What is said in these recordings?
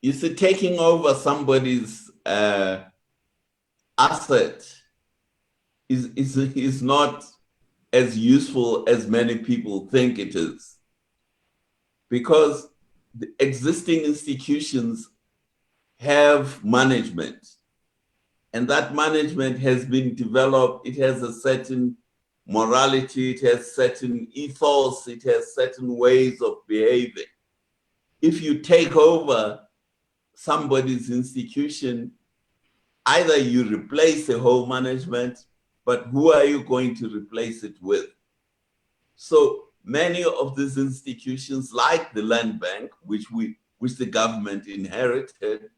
You see, taking over somebody's asset is not as useful as many people think it is, because the existing institutions have management, and that management has been developed. It has a certain morality, it has certain ethos, it has certain ways of behaving. If you take over somebody's institution, either you replace the whole management, but who are you going to replace it with? So many of these institutions, like the Land Bank, which the government inherited,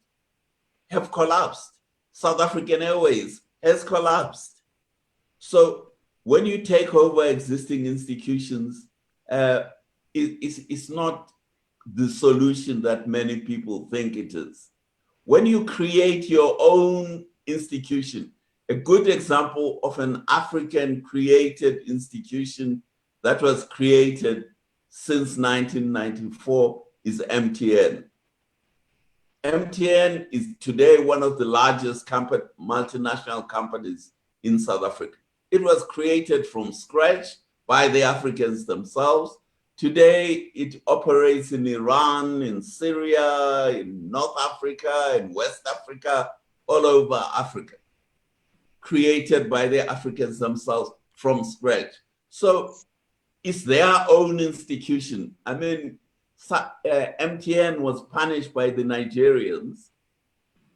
have collapsed. South African Airways has collapsed. So when you take over existing institutions, it's not the solution that many people think it is. When you create your own institution, a good example of an African created institution that was created since 1994 is MTN. MTN is today one of the largest multinational companies in South Africa. It was created from scratch by the Africans themselves. Today, it operates in Iran, in Syria, in North Africa, in West Africa, all over Africa, created by the Africans themselves from scratch. So it's their own institution. I mean, MTN was punished by the Nigerians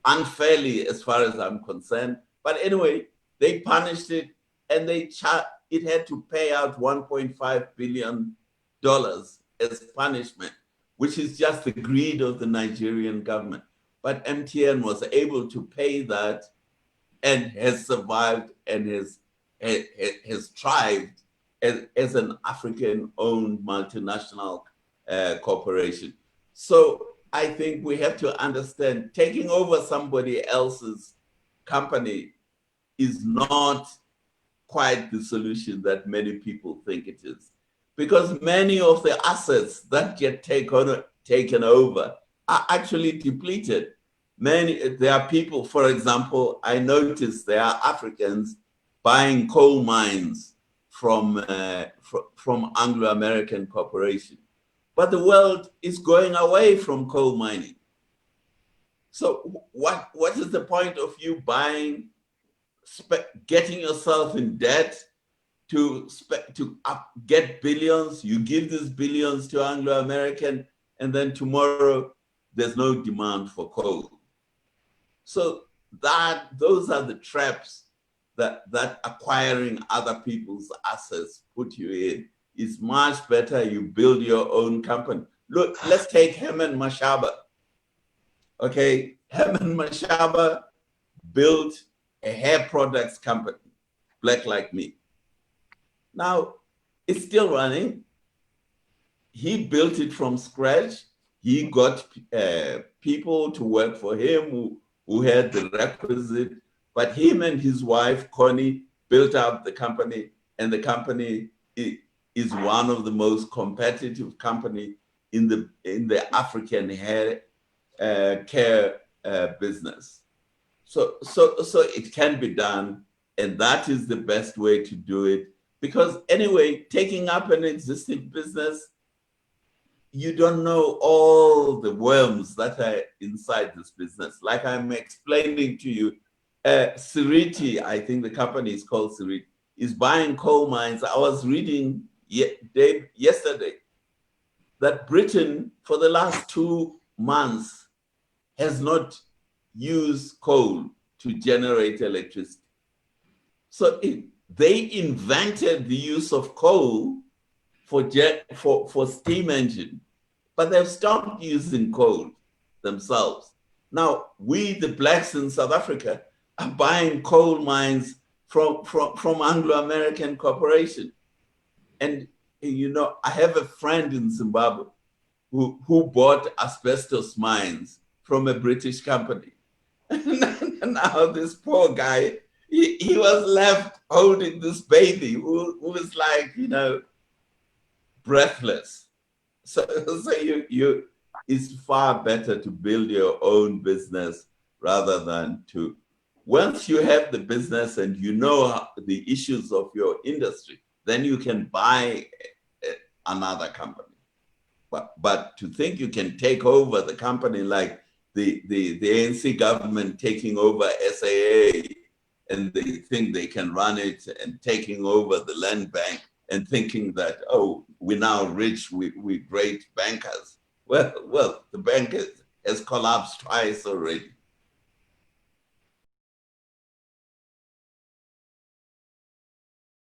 unfairly, as far as I'm concerned. But anyway, they punished it, and it had to pay out $1.5 billion as punishment, which is just the greed of the Nigerian government. But MTN was able to pay that and has survived and has thrived as an African-owned multinational corporation. So I think we have to understand taking over somebody else's company is not quite the solution that many people think it is, because many of the assets that get taken over are actually depleted. There are people, for example, I noticed there are Africans buying coal mines from Anglo-American Corporation. But the world is going away from coal mining. So what is the point of you getting yourself in debt to get billions? You give these billions to Anglo-American, and then tomorrow there's no demand for coal. So those are the traps that acquiring other people's assets put you in. It's much better you build your own company. Look, let's take Herman Mashaba. Okay, Herman Mashaba built a hair products company, Black Like Me. Now, it's still running. He built it from scratch. He got people to work for him who had the requisite, but him and his wife, Connie, built up the company, and the company is one of the most competitive company in the African hair care business. So it can be done, and that is the best way to do it. Because anyway, taking up an existing business, you don't know all the worms that are inside this business. Like I'm explaining to you, Siriti, I think the company is called Siriti, is buying coal mines. I was reading yesterday that Britain, for the last 2 months, has not used coal to generate electricity. So they invented the use of coal for steam engine, but they've stopped using coal themselves. Now, we, the blacks in South Africa, are buying coal mines from Anglo-American Corporation. And, you know, I have a friend in Zimbabwe who bought asbestos mines from a British company. Now this poor guy, he was left holding this baby who was like, you know, breathless. So it's far better to build your own business rather than to, once you have the business and you know the issues of your industry, then you can buy another company. But to think you can take over the company like the ANC government taking over SAA, and they think they can run it and taking over the land bank and thinking that, oh, we're now rich, we're great bankers. Well, the bank has collapsed twice already.